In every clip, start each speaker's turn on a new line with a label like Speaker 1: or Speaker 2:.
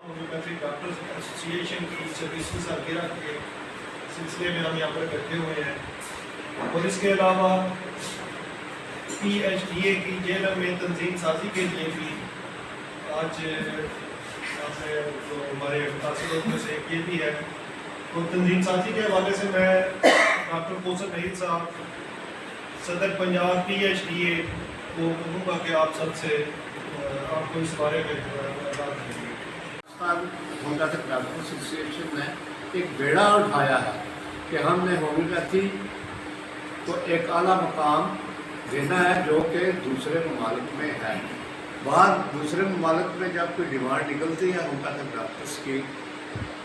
Speaker 1: Homeopathic doctors association کی 26ویں سالگرہ کے سلسلے میں ہم یہاں پر بیٹھے ہوئے ہیں، اور اس کے علاوہ PHDA کی جیل میں تنظیم سازی کے لیے بھی آج یہاں پہ جو ہمارے متاثروں میں سے ایک یہ بھی ہے، تو تنظیم سازی کے حوالے سے میں ڈاکٹر کوثر نعید صاحب صدر پنجاب PHDA کو کہوں گا کہ آپ سب سے آپ کو اس بارے میں بات کریں۔
Speaker 2: ہومیوپیتھک ڈاکٹرز ایسوسیشن نے ایک بیڑا اٹھایا ہے کہ ہم نے ہومیوپیتھی کو ایک اعلیٰ مقام دینا ہے جو کہ دوسرے ممالک میں ہے۔ باہر دوسرے ممالک میں جب کوئی ڈیمانڈ نکلتی ہے ہومیوپیتھک ڈاکٹرز کی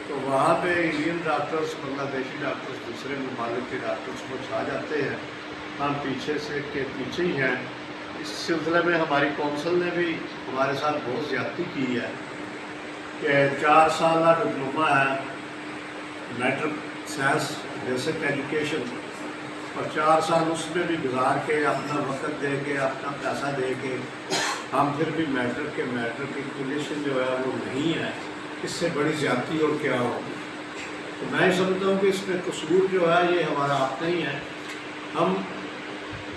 Speaker 2: تو وہاں پہ انڈین ڈاکٹرز، بنگلہ دیشی ڈاکٹرز دوسرے ممالک کے ڈاکٹرز کو چھا جاتے ہیں، ہم پیچھے سے کے پیچھے ہی ہیں۔ اس سلسلے میں ہماری کونسل نے بھی ہمارے ساتھ بہت زیادتی کی ہے کہ 4 سالہ ڈپلوما ہے میٹرک سائنس بیسک ایجوکیشن، اور 4 سال اس میں بھی گزار کے اپنا وقت دے کے اپنا پیسہ دے کے ہم پھر بھی میٹرک کی کنڈیشن جو ہے وہ نہیں ہے، اس سے بڑی زیادتی اور کیا ہوگی۔ تو میں سمجھتا ہوں کہ اس میں قصور جو ہے یہ ہمارا اپنا ہی ہے، ہم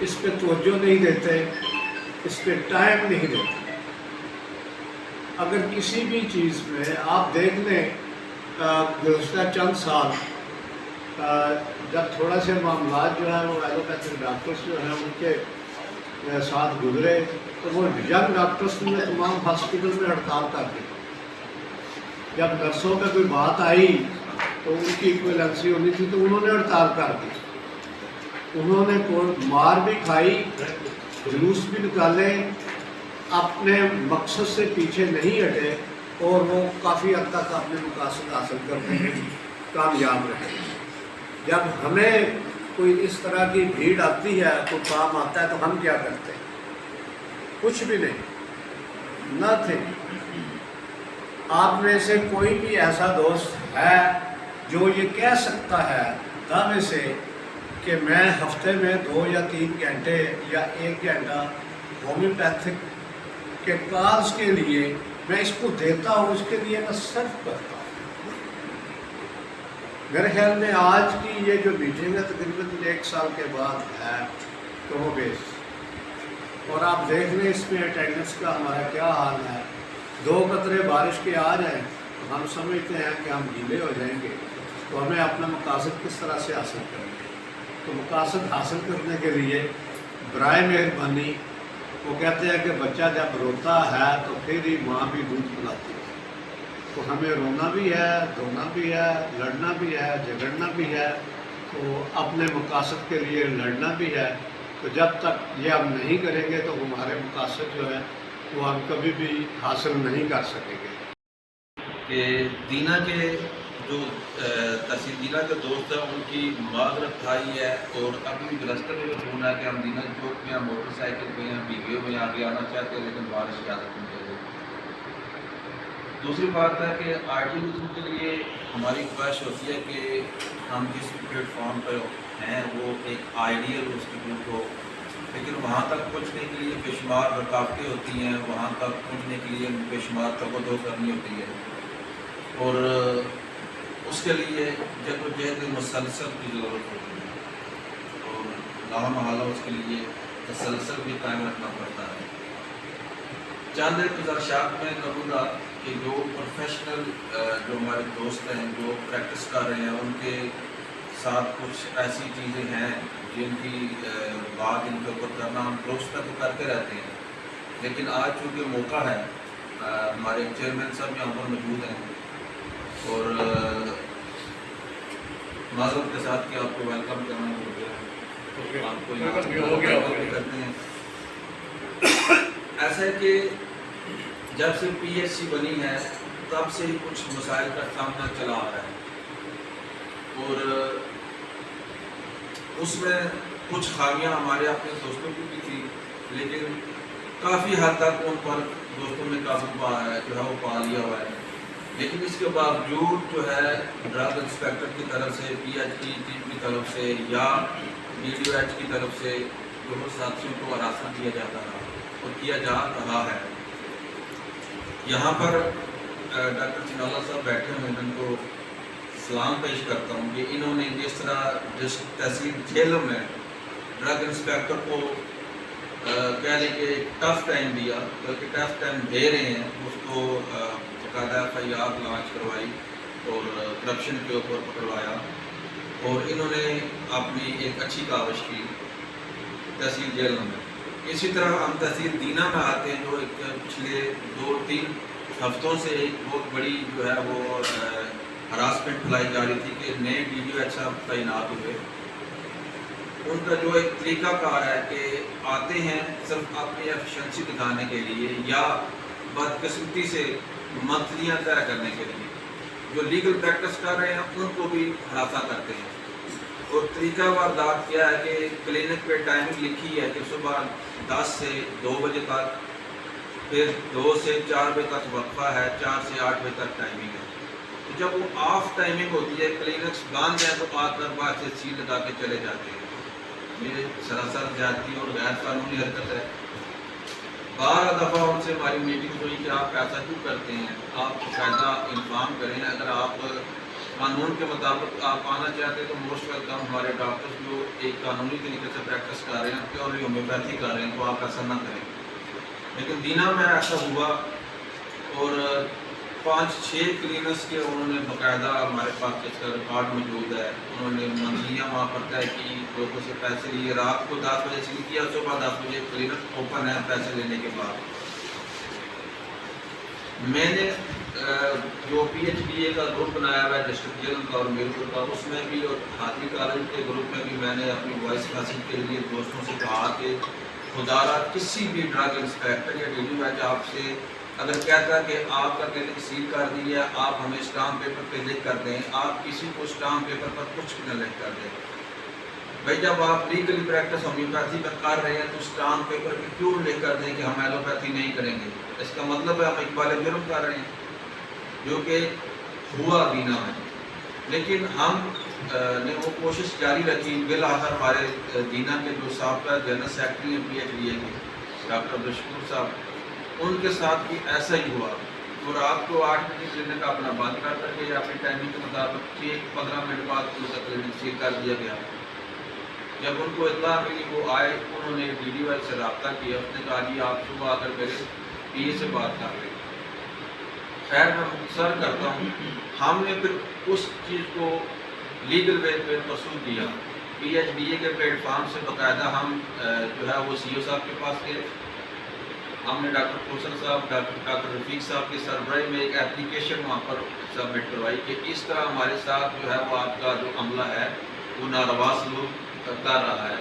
Speaker 2: اس پہ توجہ نہیں دیتے، اس پہ ٹائم نہیں دیتے۔ اگر کسی بھی چیز میں آپ دیکھ لیں گزشتہ چند سال جب تھوڑا سے معاملات جو ہیں وہ ایلوپیتھک ڈاکٹرز جو ہیں ان کے ساتھ گزرے تو وہ ینگ ڈاکٹرز نے تمام ہاسپٹل میں ہڑتال کر دی۔ جب نرسوں پہ کوئی بات آئی تو ان کی ایکویلنسی ہونی تھی تو انہوں نے ہڑتال کر دی، انہوں نے مار بھی کھائی، جلوس بھی نکالے، اپنے مقصد سے پیچھے نہیں ہٹے اور وہ کافی حد تک اپنے مقاصد حاصل کرنے میں کامیاب رہے۔ جب ہمیں کوئی اس طرح کی بھیڑ آتی ہے، کوئی کام آتا ہے تو ہم کیا کرتے ہیں؟ کچھ بھی نہیں، نتھنگ۔ آپ میں سے کوئی بھی ایسا دوست ہے جو یہ کہہ سکتا ہے دعوے سے کہ میں ہفتے میں 2 یا 3 گھنٹے یا 1 گھنٹہ ہومیوپیتھک کے کالز کے لیے میں اس کو دیتا ہوں، اس کے لیے میں صرف کرتا ہوں؟ میرے خیال میں آج کی یہ جو میٹنگ ہے تقریباً 1 سال کے بعد ہے تو وہ بیس، اور آپ دیکھ لیں اس میں اٹینڈنس کا ہمارا کیا حال ہے۔ 2 قطرے بارش کے آ جائیں تو ہم سمجھتے ہیں کہ ہم گیلے ہو جائیں گے، تو ہمیں اپنا مقاصد کس طرح سے حاصل کریں گے؟ تو مقاصد حاصل کرنے کے لیے برائے مہربانی، وہ کہتے ہیں کہ بچہ جب روتا ہے تو پھر ہی ماں بھی دودھ پلاتی ہے، تو ہمیں رونا بھی ہے، دھونا بھی ہے، لڑنا بھی ہے، جھگڑنا بھی ہے، تو اپنے مقاصد کے لیے لڑنا بھی ہے۔ تو جب تک یہ ہم نہیں کریں گے تو ہمارے مقاصد جو ہے وہ ہم کبھی بھی حاصل نہیں کر سکیں گے۔
Speaker 3: کہ دینا کے جو تحصیل دینا کے دوست ہیں ان کی معذرت کھائی ہے، اور ابھی راستے میں فون ہے کہ ہم دینا چوک میں موٹر سائیکل پہ ہیں، بھیگے ہوئے آگے آنا چاہتے ہیں لیکن بارش اجازت نہیں دے رہی۔ دوسری بات ہے کہ آرٹیزم کے لیے ہماری خواہش ہوتی ہے کہ ہم جس پلیٹ فارم پہ ہیں وہ ایک آئیڈیل انسٹیٹیوٹ ہو، لیکن وہاں تک پہنچنے کے لیے بے شمار رکاوٹیں ہوتی ہیں، وہاں تک پہنچنے کے لیے بے شمار تگودو کرنی ہوتی ہے، اور اس کے لیے جدوجہد مسلسل کی ضرورت ہوتی ہے، اور لامحالہ اس کے لیے تسلسل بھی قائم رکھنا پڑتا ہے۔ چند ایک گزارشات میں کروں گا کہ جو پروفیشنل جو ہمارے دوست ہیں جو پریکٹس کر رہے ہیں ان کے ساتھ کچھ ایسی چیزیں ہیں جن کی بات ان کے اوپر کرنا ہم دوست تو کرتے رہتے ہیں، لیکن آج چونکہ موقع ہے، ہمارے چیئرمین صاحب یہاں پر موجود ہیں، اور معذرت کے ساتھ کہ آپ کو ویلکم کرنا ہو گیا، آپ کو یہاں کرتے ہیں۔ ایسا ہے کہ جب سے PHC بنی ہے تب سے ہی کچھ مسائل کا سامنا چلا آ رہا ہے، اور اس میں کچھ خامیاں ہمارے اپنے دوستوں کی بھی تھی، لیکن کافی حد تک ان پر دوستوں نے قابو جو ہے وہ پا لیا ہوا ہے۔ لیکن اس کے باوجود جو ہے ڈرگ انسپیکٹر کی طرف سے، PHD ٹیم کی طرف سے یا DDOH کی طرف سے جو ساتھیوں کو ہراساں کیا جاتا رہا اور کیا جا رہا ہے۔ یہاں پر ڈاکٹر چنولا صاحب بیٹھے ہوئے ہیں، ان کو سلام پیش کرتا ہوں کہ انہوں نے جس طرح جس تحصیل جہلم میں ڈرگ انسپیکٹر کو کہہ لیں کہ ٹف ٹائم دیا، بلکہ ٹف ٹائم دے رہے ہیں، اس کو باقاعدہ FIR لانچ کروائی اور کرپشن کے اوپر پکڑوایا، اور انہوں نے اپنی ایک اچھی کاوش کی تحصیل جہلم میں۔ اسی طرح ہم تحصیل دینا میں آتے ہیں، جو ایک پچھلے 2-3 ہفتوں سے ایک بہت بڑی جو ہے وہ ہراسمنٹ پھیلائی جا رہی تھی کہ نئے DDO صاحب تعینات ہوئے۔ ان کا جو ایک طریقہ کار ہے کہ آتے ہیں صرف اپنی ایفیشنسی دکھانے کے لیے یا بدقسمتی سے منتھلیاں طے کرنے کے لیے، جو لیگل پریکٹس کر رہے ہیں ان کو بھی ہراساں کرتے ہیں۔ اور طریقہ واردات کیا ہے کہ کلینک پہ ٹائمنگ لکھی ہے کہ صبح 10 سے 2 بجے تک، پھر 2 سے 4 بجے تک وقفہ ہے، 4 سے 8 بجے تک ٹائمنگ ہے۔ تو جب وہ آف ٹائمنگ ہوتی ہے، کلینکس بند ہیں، تو آ کر بعد سے سیل لگا کے چلے جاتے ہیں۔ یہ سراسر زیادتی اور غیر قانونی حرکت ہے۔ 12 دفعہ ان سے ہماری میٹنگ ہوئی کہ آپ ایسا کیوں کرتے ہیں، آپ باقاعدہ انفارم کریں، اگر آپ قانون کے مطابق آپ آنا چاہتے ہیں تو موسٹ ویلکم۔ ہمارے ڈاکٹرز جو ایک قانونی طریقے سے پریکٹس کر رہے ہیں، پیورلی ہومیوپیتھی کر رہے ہیں، تو آپ ایسا نہ کریں۔ لیکن دینا میں ایسا ہوا، اور 5-6 کلینکس کے انہوں نے باقاعدہ، ہمارے پاس اس کا ریکارڈ موجود ہے، انہوں نے منتھلیاں وہاں پر طے کی، لوگوں سے پیسے لیے، رات کو 10 بجے سے کیا، صبح 10 بجے کلینک اوپن ہے پیسے لینے کے بعد۔ میں نے جو PHDA کا گروپ بنایا ہوا ہے ڈسٹرکٹ جیل کا اور میرپور کا، اس میں بھی اور ہاتھی کالج کے گروپ میں بھی میں نے اپنی وائس حاصل کے لیے دوستوں سے کہا کہ خدا را کسی بھی ڈرگ انسپیکٹر یا DDO آپ سے اگر کہتا ہے کہ آپ کا کلینک سیل کر دیا، آپ ہمیں اسٹامپ پیپر پہ لکھ کر دیں، آپ کسی کو اسٹامپ پیپر پر کچھ بھی نہ لکھ کر دیں۔ بھائی جب آپ لیگلی پریکٹس ہومیوپیتھی میں کر رہے ہیں تو اسٹامپ پیپر پہ کیوں لکھ کر دیں کہ ہم ایلوپیتھی نہیں کریں گے؟ اس کا مطلب ہے ہم اقبال جرم کر رہے ہیں، جو کہ ہوا بھی نہ ہے۔ لیکن ہم نے وہ کوشش جاری رکھی، بالآخر ہمارے دینا کے جو سابقہ جنرل سیکرٹری ہیں PHDA کے ڈاکٹر عبدالشکور صاحب، ان کے ساتھ بھی ایسا ہی ہوا، اور رات کو 8 بجے کلینک اپنا بند کر کر کے اپنی ٹائمنگ کے مطابق 15 منٹ بعد ان کا کلینک سیل کر دیا گیا۔ جب ان کو اطلاع ملی، وہ آئے، انہوں نے DDO سے رابطہ کیا، اس نے کہا جی آپ صبح آ کر میرے PA سے بات کر لیں۔ خیر میں مختصر کرتا ہوں، ہم نے پھر اس چیز کو لیگل وے پہ پرسو کیا۔ PHDA کے پلیٹ فارم سے باقاعدہ ہم جو ہے وہ CO صاحب کے پاس گئے، ہم نے ڈاکٹر کوثر صاحب، ڈاکٹر رفیق صاحب کی سربراہی میں ایک اپلیکیشن وہاں پر سبمٹ کروائی کہ اس طرح ہمارے ساتھ جو ہے وہ آپ کا جو عملہ ہے وہ ناروا سلوک کرتا رہا ہے۔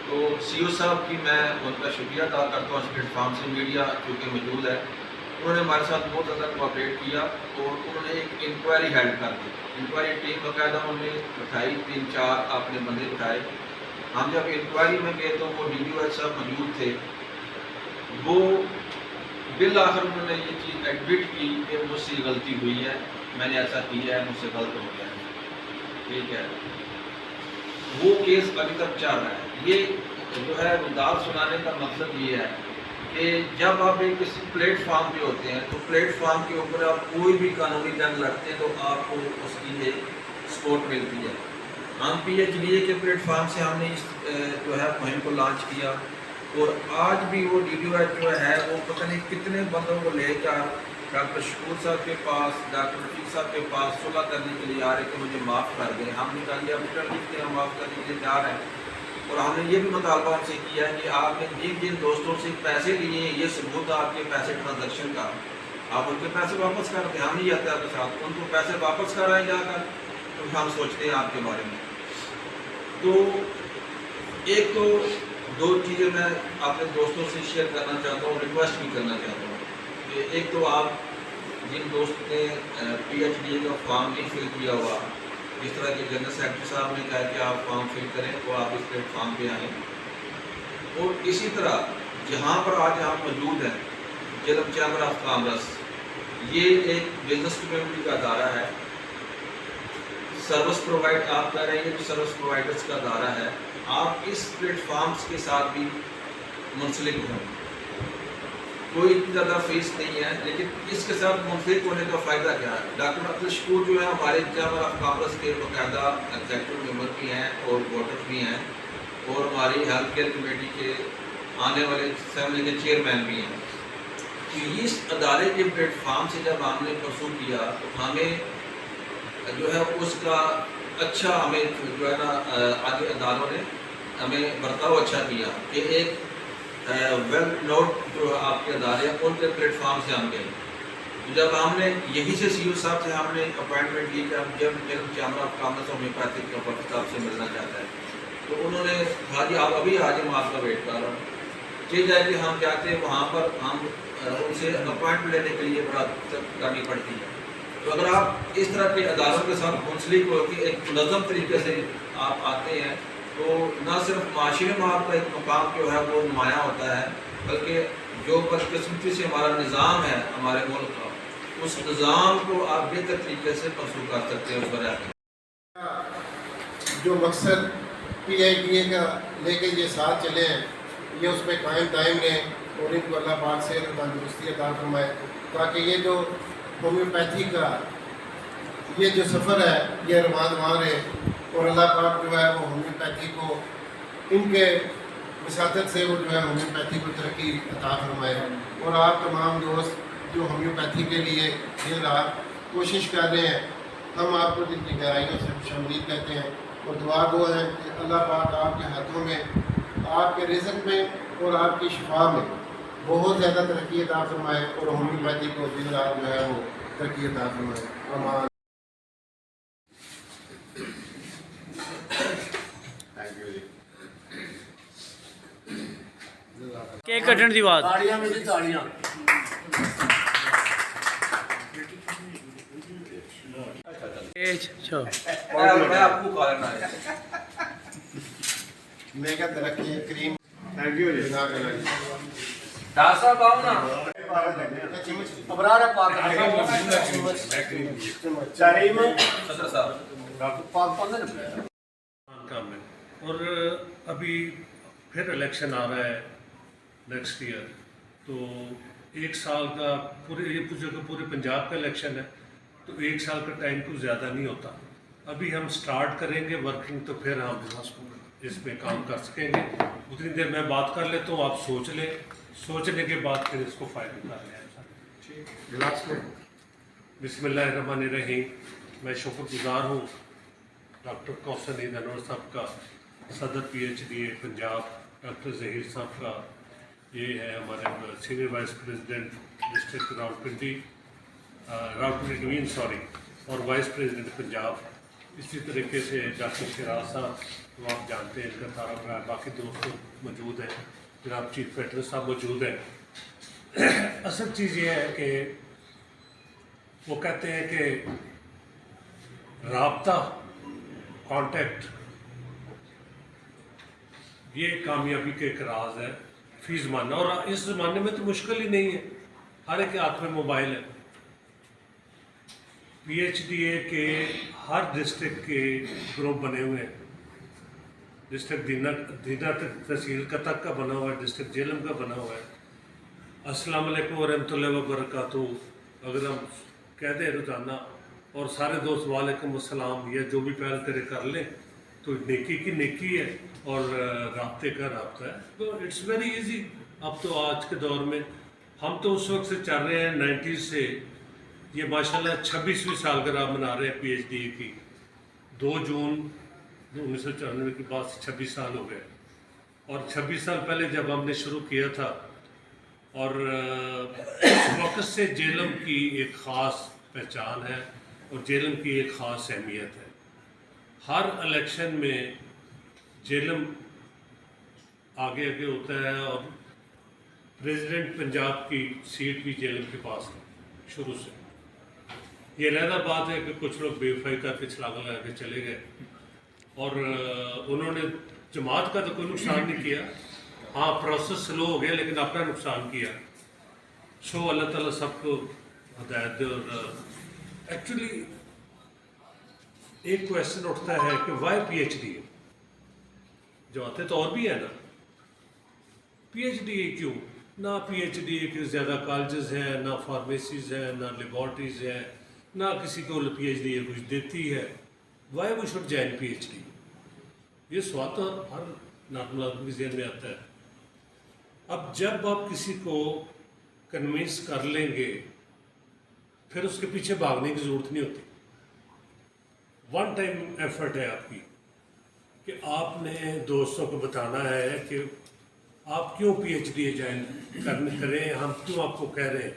Speaker 3: تو CO صاحب کی میں ان کا شکریہ ادا کرتا ہوں، اس پلیٹ فارم سے میڈیا چونکہ موجود ہے، انہوں نے ہمارے ساتھ بہت زیادہ کوآپریٹ کیا، اور انہوں نے ایک انکوائری ہیلڈ کر دی۔ انکوائری ٹیم باقاعدہ انہوں نے بٹھائی، 3-4 اپنے بندے بٹھائے۔ ہم جب انکوائری میں گئے تو وہ DDO صاحب موجود تھے، وہ بالآخر انہوں نے یہ چیز ایڈمٹ کی کہ مجھ سے غلطی ہوئی ہے، میں نے ایسا کیا ہے، مجھ سے غلط ہو گیا ہے، ٹھیک ہے۔ وہ کیس ابھی تک چل رہا ہے۔ یہ جو ہے داد سنانے کا مقصد یہ ہے کہ جب آپ ایک کسی پلیٹ فارم پہ ہوتے ہیں تو پلیٹ فارم کے اوپر آپ کوئی بھی قانونی جنگ لڑتے ہیں تو آپ کو اس کی ایک سپورٹ ملتی ہے۔ ہم PHDA کے پلیٹ فارم سے ہم نے اس جو ہے مہم کو لانچ کیا، اور آج بھی وہ DDO جو ہے وہ پتہ نہیں کتنے بندوں کو لے کر ڈاکٹر شکور صاحب کے پاس، ڈاکٹر رفیق صاحب کے پاس صلح کرنے کے لیے آ رہے کہ مجھے معاف کر دیں۔ ہم نے کہا کہ اب ہم معاف کرنے کے لیے تیار ہیں، اور ہم نے یہ بھی مطالبہ ان سے کیا ہے کہ آپ نے جن دوستوں سے پیسے لیے ہیں، یہ ثبوت ہے آپ کے پیسے ٹرانزیکشن کا، آپ ان کے پیسے واپس کر دیں۔ ہم نہیں جاتے آپ کے ساتھ، ان کو پیسے واپس کرائیں جا کر، تو ہم سوچتے ہیں آپ کے بارے میں۔ تو ایک تو 2 چیزیں میں اپنے دوستوں سے شیئر کرنا چاہتا ہوں، ریکویسٹ بھی کرنا چاہتا ہوں کہ ایک تو آپ جن دوست نے PHDA کا فارم نہیں فل کیا ہوا، اس طرح کے جنرل سیکرٹری صاحب نے کہا کہ آپ فارم فل کریں، وہ آپ اس پلیٹ فارم پہ آئیں۔ اور اسی طرح جہاں پر آج ہم موجود ہیں، جیلم چیمبر آف کامرس، یہ ایک بزنس کمیونٹی کا ادارہ ہے، سروس پرووائڈ آپ کہہ رہے ہیں کہ سروس پرووائڈرز کا ادارہ ہے، آپ اس پلیٹ فارمز کے ساتھ بھی منسلک ہوں۔ کوئی اتنی زیادہ فیس نہیں ہے، لیکن اس کے ساتھ منفرد ہونے کا فائدہ کیا ہے؟ ڈاکٹر عبد الشکور جو ہے ہمارے چیمبر آف کامرس کے باقاعدہ ایگزیکٹو ممبر بھی ہیں اور ووٹر بھی ہیں، اور ہماری ہیلتھ کیئر کمیٹی کے آنے والے اسمبلی کے چیئرمین بھی ہیں. تو اس ادارے کے پلیٹ فارم سے جب ہم نے پرسو کیا تو ہمیں جو ہے اس کا اچھا ہمیں جو ہے نا آگے اداروں نے ہمیں برتاؤ اچھا کیا کہ ایک ویل نوٹ جو آپ کے ادارے ہیں ان کے پلیٹ فارم سے ہم گئے. جب ہم نے یہی سے سی او صاحب سے ہم نے اپوائنٹمنٹ لی کہ ہم جب چیمبر آف کامرس ہومیوپیتھک کا وقت صاحب سے ملنا چاہتا ہے، تو انہوں نے کہا جی آپ ابھی آج ہم آپ کا ویٹ کر رہا ہوں. یہ جائے کہ ہم جاتے ہیں وہاں پر ہم ان سے اپوائنٹمنٹ لینے کے لیے بڑا کرنی پڑتی ہے. تو اگر آپ اس طرح کے اداروں کے ساتھ منسلک ہو کہ ایک منظم طریقے سے آپ آتے ہیں تو نہ صرف معاشرے میں آپ کا ایک مقام جو ہے وہ نمایاں ہوتا ہے، بلکہ جو بدقسمتی سے ہمارا نظام ہے ہمارے ملک کا، اس نظام کو آپ بہتر طریقے سے منسوخ کر سکتے ہیں اس پر.
Speaker 4: جو مقصد پی آئی ڈی اے کا لے کے یہ ساتھ چلے ہیں، یہ اس پہ قائم دائم رہیں اور ان کو اللہ پاک سے تندرستی عطا فرمائے، تاکہ یہ جو ہومیوپیتھی کا یہ جو سفر ہے یہ رواں رہے، اور اللہ پاک جو ہے وہ ہومیوپیتھی کو ان کے وساطت سے وہ جو ہے ہومیوپیتھی کو ترقی عطا فرمائے. اور آپ تمام دوست جو ہومیوپیتھی کے لیے دن رات کوشش کر رہے ہیں، ہم آپ کو دل کی گہرائیوں سے خوش آمدید کہتے ہیں اور دعا گو ہیں کہ اللہ پاک آپ کے ہاتھوں میں، آپ کے رزق میں اور آپ کی شفا میں بہت زیادہ ترقی عطا فرمائے اور ہومیوپیتھی کو دن رات جو ہے وہ ترقی عطا فرمائے. امان.
Speaker 5: کیک کٹن دی بات
Speaker 2: تاڑیاں میری تاڑیاں.
Speaker 3: میں آپ کو کہا ہے
Speaker 4: میں کیا ترقی کریم.
Speaker 2: تھینک یو جی.
Speaker 3: ڈاکٹر صاحب آؤ نا.
Speaker 2: ابرار پاک چاریم
Speaker 3: صدر صاحب
Speaker 2: ڈاکٹر پاک پندر
Speaker 1: کام ہے. اور ابھی پھر الیکشن آ رہا ہے نیکسٹ ایئر، تو ایک سال کا پورے پنجاب کا الیکشن ہے، تو ایک سال کا ٹائم تو زیادہ نہیں ہوتا. ابھی ہم سٹارٹ کریں گے ورکنگ تو پھر ہم اس میں کام کر سکیں گے. اتنی دیر میں بات کر لیتا ہوں، آپ سوچ لیں، سوچنے کے بعد پھر اس کو فائنل کر لیں. بسم اللہ الرحمن الرحیم. میں شکر گزار ہوں ڈاکٹر کوثر عید انور صاحب کا، صدر P H D A Punjab doctor Zaheer صاحب کا، یہ ہے ہمارے senior vice president district Rawalpindi division اور وائس پریزیڈنٹ پنجاب. اسی طریقے سے ڈاکٹر شراز صاحب جو آپ جانتے ہیں، ان کا تعارف ہے. باقی دوست موجود ہیں، جناب چیف پیٹر صاحب موجود ہیں. اصل چیز یہ ہے کہ وہ کہتے ہیں کہ رابطہ، کانٹیکٹ، یہ کامیابی کے ایک راز ہے فی زمانہ. اور اس زمانے میں تو مشکل ہی نہیں ہے، ہر ایک کے ہاتھ میں موبائل ہے. پی ایچ ڈی اے کے ہر ڈسٹرکٹ کے گروپ بنے ہوئے ہیں. ڈسٹرکٹ دینا تحصیل کا تک کا بنا ہوا ہے، ڈسٹرکٹ جیلم کا بنا ہوا ہے. السلام علیکم ورحمۃ اللہ وبرکاتہ اگر ہم کہہ دیں روزانہ، اور سارے دوست وعلیکم السلام، یا جو بھی پہل کرے کر لیں، تو نیکی کی نیکی ہے اور رابطے کا رابطہ ہے. تو اٹس ویری ایزی. اب تو آج کے دور میں ہم تو اس وقت سے چل رہے ہیں 90 سے، یہ ماشاءاللہ 26ویں سالگرہ منا رہے ہیں پی ایچ ڈی اے کی. 2 جون 1994 کے بعد 26 سال ہو گئے. اور 26 سال پہلے جب ہم نے شروع کیا تھا، اور اس وقت سے جیلم کی ایک خاص پہچان ہے اور جیلم کی ایک خاص اہمیت ہے. ہر الیکشن میں جیلم آگے ہوتا ہے، اور پریزیڈنٹ پنجاب کی سیٹ بھی جیلم کے پاس ہے شروع سے. یہ علیحدہ بات ہے کہ کچھ لوگ بے وفائی کر کے چھلاگا لگا کے چلے گئے، اور انہوں نے جماعت کا تو کوئی نقصان نہیں کیا. ہاں پروسیس سلو ہو گیا لیکن اپنا نقصان کیا. سو اللہ تعالیٰ سب کو ہدایت دے. اور ایکچولی ایک کویشچن اٹھتا ہے کہ وائی پی ایچ ڈی اے؟ جو آتے تو اور بھی ہے نا، پی ایچ ڈی اے کیوں؟
Speaker 6: نہ پی ایچ ڈی کے زیادہ کالجز ہیں، نہ فارمیسیز ہیں، نہ لیبارٹریز ہیں، نہ کسی کو پی ایچ ڈی کچھ دیتی ہے. Why we should join P H D? یہ سوال تو ہر نارمل آدمی کے ذہن میں آتا ہے. اب جب آپ کسی کو کنوینس کر لیں گے پھر اس کے پیچھے بھاگنے کی ضرورت نہیں ہوتی. ون ٹائم ایفرٹ ہے آپ کی کہ آپ نے دوستوں کو بتانا ہے کہ آپ کیوں پی ایچ ڈی جوائن کریں، ہم کیوں آپ کو کہہ رہے ہیں.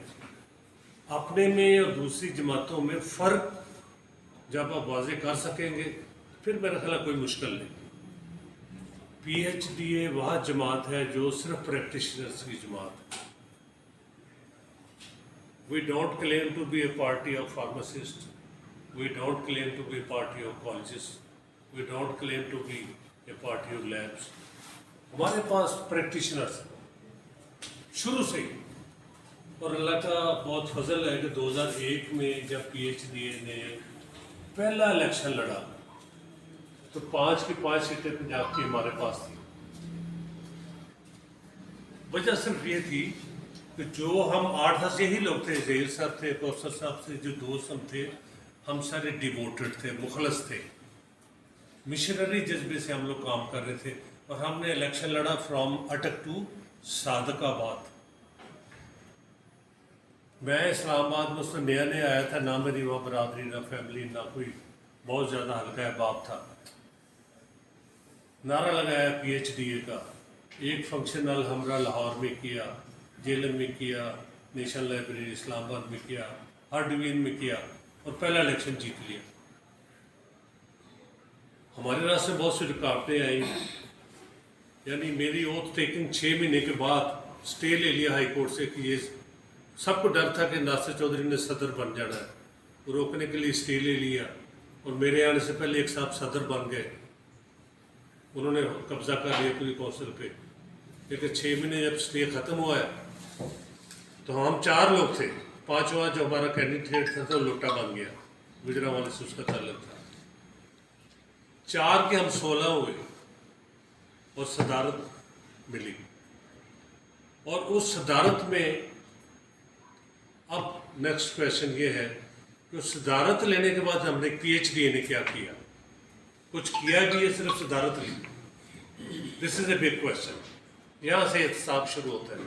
Speaker 6: اپنے میں اور دوسری جماعتوں میں فرق جب آپ واضح کر سکیں گے پھر میرا خیال ہے کوئی مشکل نہیں. پی ایچ ڈی اے وہ جماعت ہے جو صرف پریکٹیشنرز کی جماعت ہے. We don't claim to be a party of pharmacists, we don't claim to be a party of colleges, we don't claim to be a party of labs. ہمارے پاس پریکٹیشنرز شروع سے ہی، اور اللہ کا بہت فضل ہے کہ 2001 میں جب پی ایچ ڈی اے نے پہلا الیکشن لڑا تو 5 کی 5 سیٹیں پنجاب کی ہمارے پاس تھی. وجہ صرف یہ تھی کہ جو ہم 8-10 یہی لوگ تھے، ظہیر صاحب تھے، کوثر صاحب سے جو دوست ہم تھے، ہم سارے ڈیووٹڈ تھے، مخلص تھے، مشنری جذبے سے ہم لوگ کام کر رہے تھے. اور ہم نے الیکشن لڑا فرام اٹک ٹو صادق آباد. میں اسلام آباد میں اس میں نیا نیا آیا تھا، نہ میری وہاں برادری، نہ فیملی، نہ کوئی بہت زیادہ حلقہ احباب تھا. نعرہ لگایا پی ایچ ڈی اے کا، ایک فنکشن الحمرہ لاہور میں کیا، جیلم میں کیا، نیشنل لائبریری اسلام آباد میں کیا، ہر ڈویژن میں کیا، اور پہلا الیکشن جیت لیا. ہمارے راستے بہت سی رکاوٹیں آئیں. یعنی میری اوتھ ٹیکنگ 6 مہینے کے بعد اسٹے لے لیا ہائی کورٹ سے کہ یہ سب کو ڈر تھا کہ ناصر چودھری نے صدر بن جانا ہے، وہ روکنے کے لیے اسٹے لے لیا. اور میرے آنے سے پہلے ایک صاحب صدر بن گئے، انہوں نے قبضہ کر لیا پوری کونسل پہ. لیکن 6 مہینے جب اسٹے ختم ہوا ہے تو ہم 4 لوگ تھے، 5واں جو ہمارا کینڈیڈیٹ تھا تو لوٹا بن گیا، گجرانوالے سے اس کا تعلق تھا. 4 کے ہم 16 ہوئے اور صدارت ملی. اور اس صدارت میں اب نیکسٹ کویشچن یہ ہے کہ صدارت لینے کے بعد ہم نے پی ایچ ڈی اے نے کیا کیا؟ کچھ کیا بھی ہے، صرف صدارت لی؟ دس از اے بگ کویشچن. یہاں سے احتساب شروع ہوتا ہے.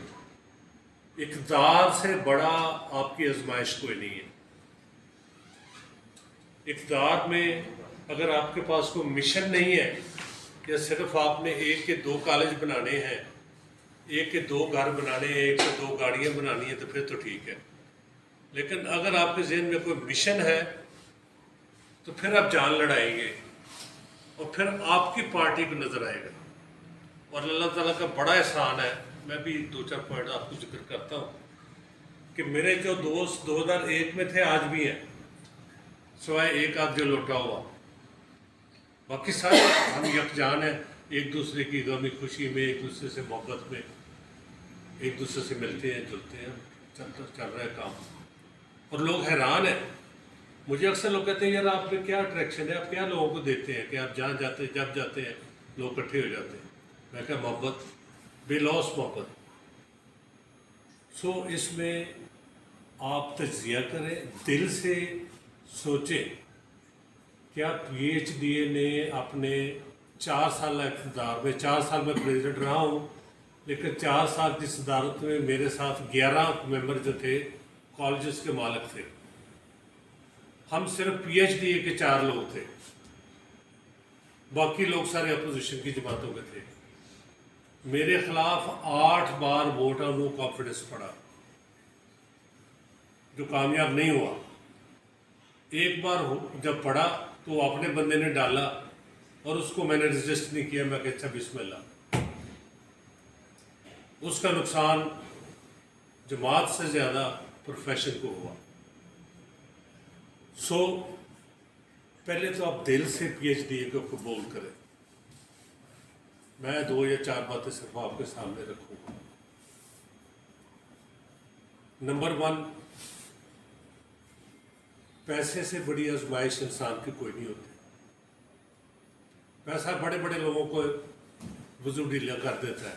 Speaker 6: اقتدار سے بڑا آپ کی آزمائش کوئی نہیں ہے. اقتدار میں اگر آپ کے پاس کوئی مشن نہیں ہے، یا صرف آپ نے 1 کے 2 کالج بنانے ہیں، 1 کے 2 گھر بنانے ہیں، 1 سے 2 گاڑیاں بنانی ہیں، تو پھر تو ٹھیک ہے. لیکن اگر آپ کے ذہن میں کوئی مشن ہے تو پھر آپ جان لڑائیں گے، اور پھر آپ کی پارٹی کو نظر آئے گا. اور اللہ تعالیٰ کا بڑا احسان ہے، میں بھی 2-4 پوائنٹ آپ کو ذکر کرتا ہوں کہ میرے جو دوست 2001 میں تھے آج بھی ہیں، سوائے ایک آدھ جو لوٹا ہوا، باقی سارے ہم یکجان ہیں. ایک دوسرے کی غمی خوشی میں، ایک دوسرے سے محبت میں، ایک دوسرے سے ملتے ہیں جلتے ہیں، چل رہا ہے کام. اور لوگ حیران ہیں. مجھے اکثر لوگ کہتے ہیں یار آپ میں کیا اٹریکشن ہے، آپ کیا لوگوں کو دیتے ہیں کہ آپ جہاں جاتے ہیں، جب جاتے ہیں لوگ اکٹھے ہو جاتے ہیں. میں کہا محبت، بے لوس محبت. سو اس میں آپ تجزیہ کریں، دل سے سوچیں. کیا پی ایچ ڈی اے نے اپنے 4 سال اقتدار میں، 4 سال میں پریزیڈنٹ رہا ہوں، لیکن 4 سال کی صدارت میں میرے ساتھ 11 ممبر جو تھے کالجز کے مالک تھے. ہم صرف پی ایچ ڈی اے کے 4 لوگ تھے، باقی لوگ سارے اپوزیشن کی جماعتوں کے تھے. میرے خلاف 8 بار ووٹ آن نو کانفیڈنس پڑا جو کامیاب نہیں ہوا. ایک بار جب پڑا تو وہ اپنے بندے نے ڈالا اور اس کو میں نے رجسٹ نہیں کیا. میں کہ اچھا بسم اللہ. اس کا نقصان جماعت سے زیادہ پروفیشن کو ہوا. سو پہلے تو آپ دل سے پی ایچ ڈی اے کو قبول کریں. میں 2 یا 4 باتیں صرف آپ کے سامنے رکھوں گا. نمبر 1، پیسے سے بڑی آزمائش انسان کی کوئی نہیں ہوتی. پیسہ بڑے بڑے لوگوں کو وضو ڈھیلا کر دیتا ہے.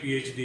Speaker 6: PhD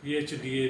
Speaker 6: PhD